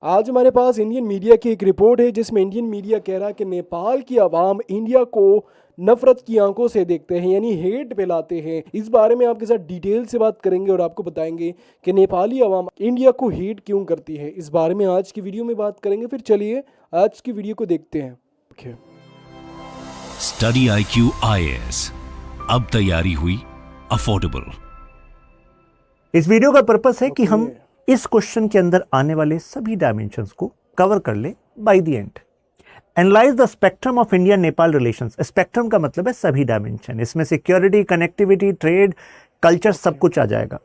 आज हमारे पास Indian media की एक रिपोर्ट है जिसमें इंडियन मीडिया कह रहा है कि नेपाल की आवाम इंडिया को नफरत की आंखों से देखते हैं, यानी हेट फैलाते हैं। इस बारे में आपके साथ डिटेल से बात करेंगे और आपको बताएंगे कि नेपाली आवाम इंडिया को हेट क्यों करती है। इस बारे में आज की वीडियो में बात करेंगे। फिर चलिए आज की वीडियो को देखते हैं। Okay. स्टडी IQ IAS, अब तैयारी हुई अफोर्डेबल। इस वीडियो का पर्पस है कि Okay. हम इस क्वेश्चन के अंदर आने वाले सभी डायमेंशंस को कवर कर ले by the end. Analyse the spectrum of India Nepal relations. Spectrum का मतलब है सभी डायमेंशन, इसमें सिक्योरिटी, कनेक्टिविटी, ट्रेड, कल्चर सब कुछ आ जाएगा।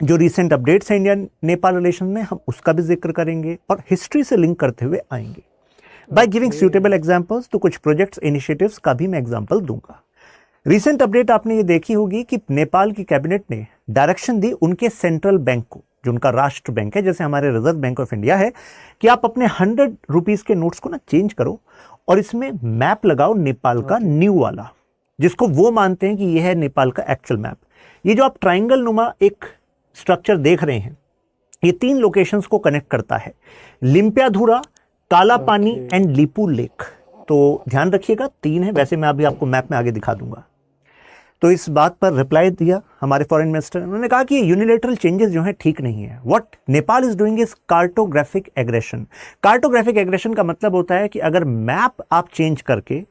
जो रिसेंट अपडेट्स हैं इंडिया नेपाल रिलेशन में, हम उसका भी जिक्र करेंगे और हिस्ट्री से लिंक करते हुए आएंगे बाय गिविंग सूटेबल एग्जांपल्स। तो कुछ प्रोजेक्ट्स, इनिशिएटिव्स का भी मैं एग्जांपल दूंगा। रिसेंट अपडेट आपने ये देखी होगी कि नेपाल की कैबिनेट ने डायरेक्शन दी उनके सेंट्रल बैंक को, जो उनका राष्ट्र बैंक है, जैसे हमारे रिजर्व बैंक ऑफ इंडिया है, कि आप अपने 100 रुपीस के नोट्स को ना चेंज करो और इसमें मैप लगाओ नेपाल का न्यू वाला, जिसको वो मानते हैं कि यह है नेपाल का एक्चुअल मैप। ये जो आप ट्राइंगल नुमा एक स्ट्रक्चर देख रहे हैं, ये 3 लोकेशंस को कनेक्ट करता है, लिम्पियाधुरा, काला पानी एंड लिपू लेक। तो ध्यान रखिएगा 3 है, वैसे मैं अभी आपको मैप में आगे दिखा दूंगा। तो इस बात पर रिप्लाई दिया हमारे फॉरेन मिनिस्टर, उन्होंने कहा कि ये यूनिलेटरल चेंजेस जो हैं ठीक नहीं है। What Nepal is doing is cartographic aggression. Cartographic aggression का मतलब होता है कि अगर मैप आप चेंज करके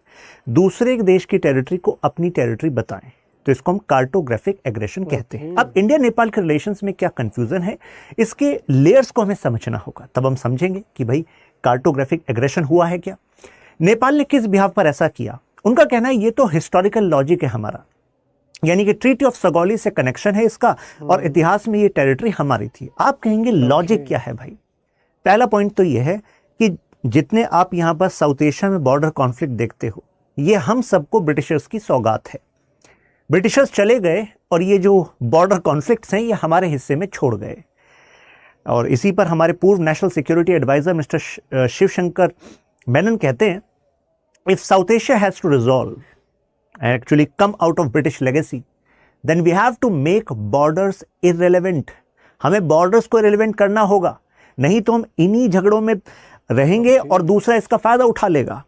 दूसरे देश की टेरिटरी को अपनी टेरिटरी बताएं, तो इसको हम कार्टोग्राफिक एग्रेशन कहते हैं। अब इंडिया नेपाल के रिलेशंस में क्या कंफ्यूजन है, इसके लेयर्स को हमें समझना होगा, तब हम समझेंगे कि भाई कार्टोग्राफिक एग्रेशन हुआ है क्या, नेपाल ने किस बिहाफ पर ऐसा किया। उनका कहना है ये तो हिस्टोरिकल लॉजिक है हमारा, यानी कि ट्रीटी ऑफ सगौली से कनेक्शन है इसका और इतिहास में ये टेरिटरी हमारी थी। आप कहेंगे लॉजिक क्या है भाई। पहला पॉइंट तो ये है कि जितने आप यहां पर साउथ एशिया में बॉर्डर कॉन्फ्लिक्ट देखते हो, ये हम सबको ब्रिटिशर्स की सौगात है। ब्रिटिशर्स चले गए और ये जो बॉर्डर कॉन्फ्लिक्ट्स हैं ये हमारे हिस्से में छोड़ गए। और इसी पर हमारे पूर्व national security adviser mister Shivshankar Menon कहते हैं, if South Asia has to resolve actually come out of British legacy, then we have to make borders irrelevant. हमें borders को irrelevant करना होगा, नहीं तो हम इन्हीं झगड़ों में रहेंगे और दूसरा इसका फायदा उठा लेगा,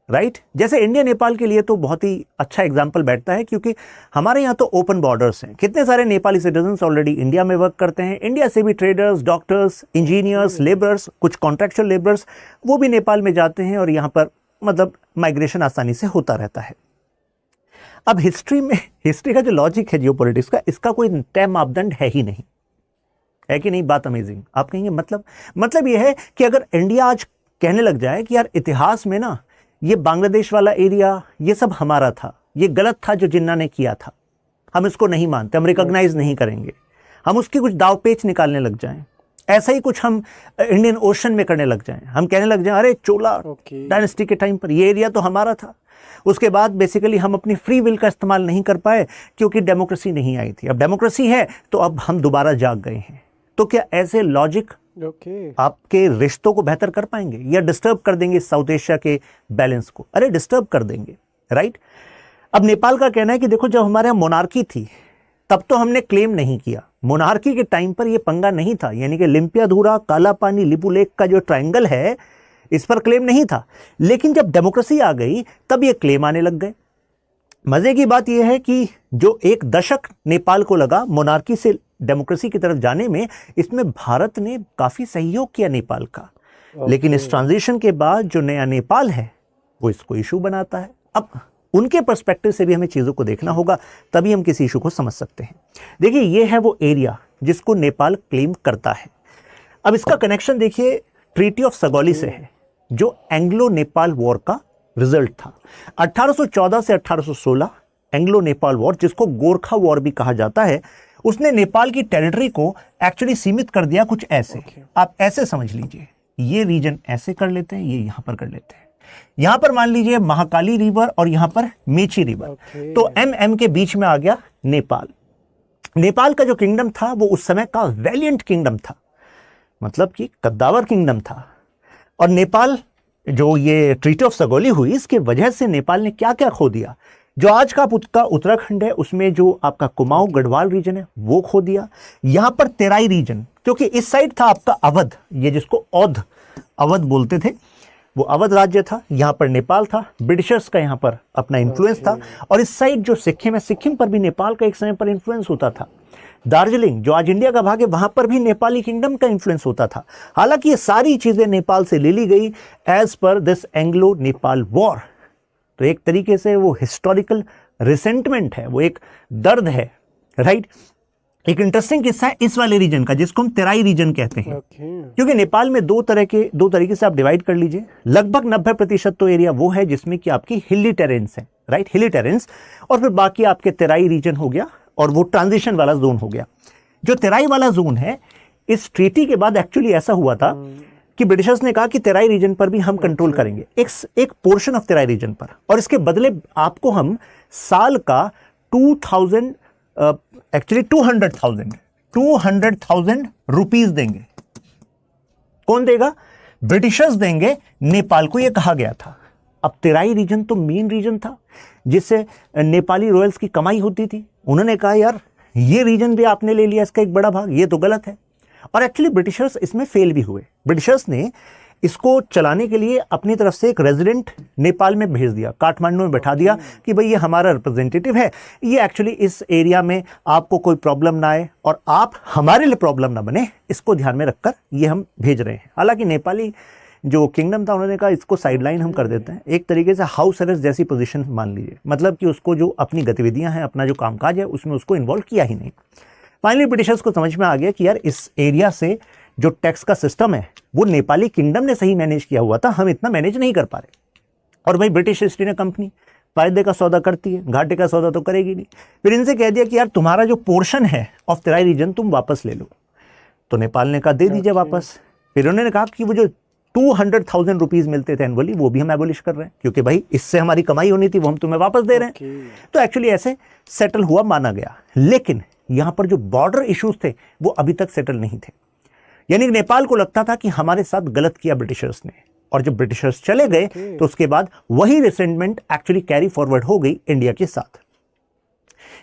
राइट। जैसे इंडिया नेपाल के लिए तो बहुत ही अच्छा एग्जाम्पल बैठता है, क्योंकि हमारे यहाँ तो ओपन बॉर्डर्स हैं। कितने सारे नेपाली सिटीजन्स ऑलरेडी इंडिया में वर्क करते हैं। इंडिया से भी ट्रेडर्स, डॉक्टर्स, इंजीनियर्स, लेबरर्स, कुछ कॉन्ट्रैक्चुअल लेबरर्स वो भी नेपाल में जाते हैं और यहाँ पर मतलब माइग्रेशन आसानी से होता रहता है। अब हिस्ट्री का जो लॉजिक है जियोपॉलिटिक्स का, इसका कोई तय मापदंड है ही नहीं, है कि नहीं। बात अमेजिंग। आप कहेंगे मतलब यह है कि अगर इंडिया आज कहने लग जाए कि यार इतिहास में ना ये बांग्लादेश वाला एरिया ये सब हमारा था, ये गलत था जो जिन्ना ने किया था, हम इसको नहीं मानते, हम रिकॉग्नाइज नहीं करेंगे, हम उसकी कुछ दाव पेच निकालने लग जाएं, ऐसा ही कुछ हम इंडियन ओशन में करने लग जाएं, हम कहने लग जाएं अरे चोला डायनेस्टी के टाइम पर ये एरिया तो हमारा था, उसके बाद बेसिकली हम अपनी फ्री विल का इस्तेमाल नहीं कर पाए क्योंकि डेमोक्रेसी नहीं आई थी, अब डेमोक्रेसी है तो अब हम दोबारा जाग गए हैं। तो क्या ऐसे लॉजिक आपके रिश्तों को बेहतर कर पाएंगे या डिस्टर्ब कर देंगे साउथ एशिया के बैलेंस को? अरे डिस्टर्ब कर देंगे, राइट। अब नेपाल का कहना है कि देखो, जब हमारे यहाँ मोनार्की थी तब तो हमने क्लेम नहीं किया, मोनार्की के टाइम पर यह पंगा नहीं था, यानी कि लिम्पियाधुरा, काला पानी, लिपू लेक का जो ट्रायंगल है इस पर क्लेम नहीं था। लेकिन जब डेमोक्रेसी आ गई तब ये क्लेम आने लग गए। मजे की बात यह है कि जो 1 दशक नेपाल को लगा मोनार्की से डेमोक्रेसी की तरफ जाने में, इसमें भारत ने काफी सहयोग किया नेपाल का। लेकिन इस ट्रांजिशन के बाद जो नया नेपाल है वो इसको इशू बनाता है। अब उनके पर्सपेक्टिव से भी हमें चीजों को देखना होगा, तभी हम किसी इशू को समझ सकते हैं। देखिए, ये है वो एरिया जिसको नेपाल क्लेम करता है। अब इसका कनेक्शन देखिए ट्रीटी ऑफ सगौली से है, जो एंग्लो नेपाल वॉर का रिजल्ट था। 1814 से 1816 एंग्लो नेपाल वॉर, जिसको गोरखा वॉर भी कहा जाता है, उसने नेपाल की टेरिटरी को एक्चुअली सीमित कर दिया कुछ ऐसे। आप ऐसे समझ लीजिए, ये रीजन ऐसे कर लेते हैं, ये यहां पर कर लेते हैं, यहां पर मान लीजिए महाकाली रिवर और यहां पर मेची रिवर। तो एम के बीच में आ गया नेपाल। नेपाल का जो किंगडम था वो उस समय का वैलियंट किंगडम था, मतलब कि कद्दावर किंगडम था। और नेपाल जो ये ट्रीटी ऑफ सगौली हुई, इसके वजह से नेपाल ने क्या क्या खो दिया। जो आज का आपका उत्तराखंड है उसमें जो आपका कुमाऊं गढ़वाल रीजन है वो खो दिया। यहां पर तेराई रीजन, क्योंकि इस साइड था आपका अवध, ये जिसको औध अवध बोलते थे, वो अवध राज्य था। यहां पर नेपाल था, ब्रिटिशर्स का यहां पर अपना इन्फ्लुएंस था। और इस साइड जो सिक्किम है, सिक्किम पर भी नेपाल का एक समय पर इन्फ्लुएंस होता था। दार्जिलिंग जो आज इंडिया का भाग है, वहां पर भी नेपाली किंगडम का इन्फ्लुएंस होता था। हालांकि ये सारी चीजें नेपाल से ले ली गई as per this Anglo Nepal war. तो एक तरीके से वो हिस्टोरिकल रिसेंटमेंट है, वो एक दर्द है, राइट। एक इंटरेस्टिंग किस्सा है इस वाले रीजन का, जिसको हम तेराई रीजन कहते हैं। क्योंकि नेपाल में दो तरीके से आप डिवाइड कर लीजिए। लगभग 90% तो एरिया वो है जिसमें कि आपकी हिली टेरेंस है, राइट, हिली टेरेंस। और फिर बाकी आपके तेराई रीजन हो गया, और वो ट्रांजिशन वाला जोन हो गया। जो तेराई वाला जोन है, इस ट्रीटी के बाद एक्चुअली ऐसा हुआ था कि ब्रिटिशर्स ने कहा कि तेराई रीजन पर भी हम कंट्रोल करेंगे, एक पोर्शन ऑफ तेराई रीजन पर, और इसके बदले आपको हम साल का 200,000 रुपीज देंगे। कौन देगा? ब्रिटिशर्स देंगे नेपाल को, यह कहा गया था। अब तेराई रीजन तो मेन रीजन था जिससे नेपाली रॉयल्स की कमाई होती थी। उन्होंने कहा यार ये रीजन भी आपने ले लिया, इसका एक बड़ा भाग, ये तो गलत है। और एक्चुअली ब्रिटिशर्स इसमें फेल भी हुए। ब्रिटिशर्स ने इसको चलाने के लिए अपनी तरफ से एक रेजिडेंट नेपाल में भेज दिया, काठमांडू में बैठा दिया कि भाई ये हमारा रिप्रेजेंटेटिव है, ये एक्चुअली इस एरिया में आपको कोई प्रॉब्लम ना आए और आप हमारे लिए प्रॉब्लम ना बने, इसको ध्यान में रखकर ये हम भेज रहे हैं। हालांकि नेपाली जो किंगडम था, उन्होंने कहा इसको साइडलाइन हम कर देते हैं, एक तरीके से हाउस अरेस्ट जैसी पोजीशन मान लीजिए, मतलब कि उसको जो अपनी गतिविधियां हैं, अपना जो कामकाज है, उसमें उसको इन्वॉल्व किया ही नहीं। फाइनली ब्रिटिशर्स को समझ में आ गया कि यार इस एरिया से जो टैक्स का सिस्टम है वो नेपाली किंगडम ने सही मैनेज किया हुआ था, हम इतना मैनेज नहीं कर पा रहे। और भाई ब्रिटिश ईस्ट इंडिया कंपनी फायदे का सौदा करती है, घाटे का सौदा तो करेगी नहीं। फिर इनसे कह दिया कि यार तुम्हारा जो पोर्शन है ऑफ तेराई रीजन तुम वापस ले लो। तो नेपाल ने कहा दे दीजिए वापस। फिर उन्होंने कहा कि वो जो 200,000 रुपीज मिलते थे एनुअली, वो भी हम एबोलिश कर रहे हैं, क्योंकि भाई इससे हमारी कमाई होनी थी, वो हम तुम्हें वापस दे रहे हैं। तो एक्चुअली ऐसे सेटल हुआ, माना गया। लेकिन यहां पर जो बॉर्डर इश्यूज थे वो अभी तक सेटल नहीं थे। यानी नेपाल को लगता था कि हमारे साथ गलत किया ब्रिटिशर्स ने, और जब ब्रिटिशर्स चले गए तो उसके बाद वही रिसेंटमेंट एक्चुअली कैरी फॉरवर्ड हो गई इंडिया के साथ।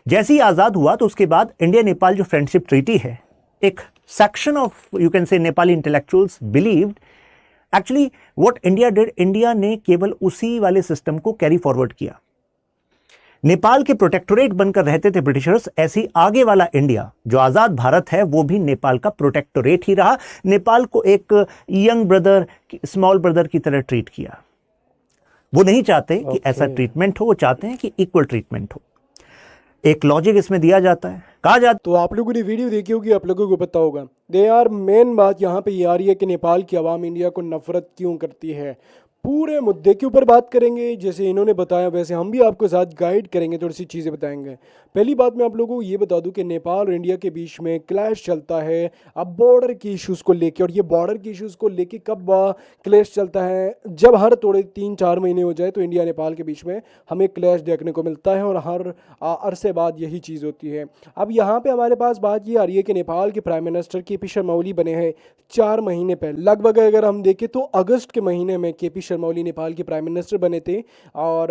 जैसे ही आजाद हुआ तो उसके बाद इंडिया नेपाल जो फ्रेंडशिप ट्रीटी है, एक section of you can say Nepali intellectuals believed actually what India did, India ने केवल उसी वाले सिस्टम को कैरी फॉरवर्ड किया। नेपाल के प्रोटेक्टोरेट बनकर रहते थे ब्रिटिशर्स, ऐसे ही आगे वाला इंडिया जो आजाद भारत है वो भी नेपाल का प्रोटेक्टोरेट ही रहा। नेपाल को एक यंग ब्रदर, स्मॉल ब्रदर की तरह ट्रीट किया। वो नहीं चाहते कि ऐसा ट्रीटमेंट हो, वो चाहते हैं कि इक्वल ट्रीटमेंट हो। एक लॉजिक इसमें दिया जाता है, कहा जाता। तो आप लोगों ने वीडियो देखी होगी, आप लोगों को पता होगा। दे यार मेन बात यहाँ पे ये आ रही है कि नेपाल की आवाम इंडिया को नफरत क्यों करती है। पूरे मुद्दे के ऊपर बात करेंगे, जैसे इन्होंने बताया वैसे हम भी आपको साथ गाइड करेंगे, थोड़ी सी चीज़ें बताएंगे। पहली बात मैं आप लोगों को ये बता दूं कि नेपाल और इंडिया के बीच में क्लैश चलता है अब बॉर्डर की इश्यूज़ को लेके। और ये बॉर्डर की इश्यूज़ को लेके कब क्लैश चलता है, जब हर थोड़े 3-4 महीने हो जाए तो इंडिया नेपाल के बीच में हमें क्लैश देखने को मिलता है, और हर अरसे बाद यही चीज़ होती है। अब यहाँ पर हमारे पास बात ये आ रही है कि नेपाल के प्राइम मिनिस्टर के पी शर्मा ओली बने हैं 4 महीने पहले। लगभग अगर हम देखें तो अगस्त के महीने में के पी शर्मा ओली नेपाल के प्राइम मिनिस्टर बने थे, और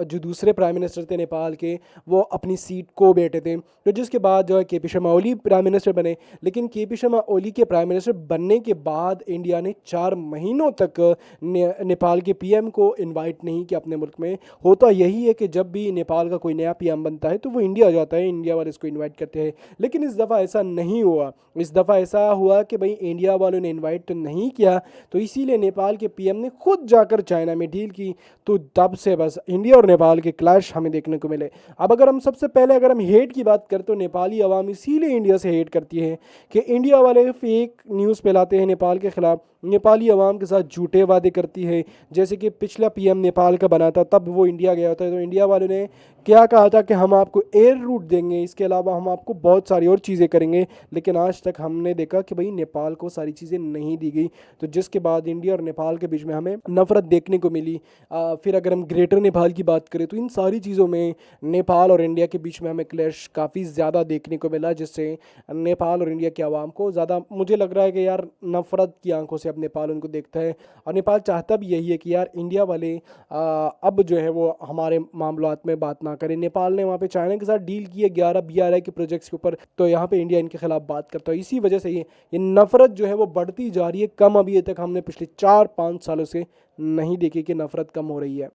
जो दूसरे प्राइम मिनिस्टर थे नेपाल के वो अपनी सीट को बैठे थे। तो जिसके बाद जो है के P Sharma Oli prime minister बने। लेकिन के पी शर्मा ओली के प्राइम मिनिस्टर बनने के बाद इंडिया ने 4 महीनों तक नेपाल के पीएम को इनवाइट नहीं किया अपने मुल्क में। होता यही है कि जब भी नेपाल का कोई नया पीएम बनता है तो वो इंडिया जाता है, इंडिया वाले इसको इन्वाइट करते हैं। लेकिन इस दफ़ा ऐसा नहीं हुआ। इस दफ़ा ऐसा हुआ कि भाई इंडिया वालों ने इन्वाइट तो नहीं किया, तो इसीलिए नेपाल के पीएम ने खुद जाकर चाइना में डील की। तो तब से बस इंडिया और नेपाल के क्लैश हमें देखने को मिले। अब अगर हम सबसे पहले अगर हम हेट की बात करें तो नेपाली आवाम इसीलिए इंडिया से हेट करती है कि इंडिया वाले फेक न्यूज़ फैलाते हैं नेपाल के ख़िलाफ़, नेपाली आवाम के साथ झूठे वादे करती है। जैसे कि पिछला पीएम नेपाल का बना था, तब वो इंडिया गया था, तो इंडिया वालों ने क्या कहा था कि हम आपको एयर रूट देंगे, इसके अलावा हम आपको बहुत सारी और चीज़ें करेंगे। लेकिन आज तक हमने देखा कि भाई नेपाल को सारी चीज़ें नहीं दी गई, तो जिसके बाद इंडिया और नेपाल के बीच में हमें हमें नफरत देखने को मिली। फिर अगर हम ग्रेटर नेपाल की बात करें तो इन सारी चीज़ों में नेपाल और इंडिया के बीच में हमें क्लैश काफ़ी ज़्यादा देखने को मिला, जिससे नेपाल और इंडिया के आवाम को ज़्यादा मुझे लग रहा है कि यार नफ़रत की आंखों से अब नेपाल उनको देखता है। और नेपाल चाहता भी यही है कि यार इंडिया वाले अब जो है वो हमारे मामलात में बात ना करें। नेपाल ने वहाँ पे चाइना के साथ डील की है 11 BRI के प्रोजेक्ट्स के ऊपर, तो यहाँ पे इंडिया इनके खिलाफ बात करता है। इसी वजह से ये नफ़रत जो है वो बढ़ती जा रही है, कम अभी तक हमने पिछले 4-5 सालों से नहीं देखी कि नफ़रत कम हो रही है।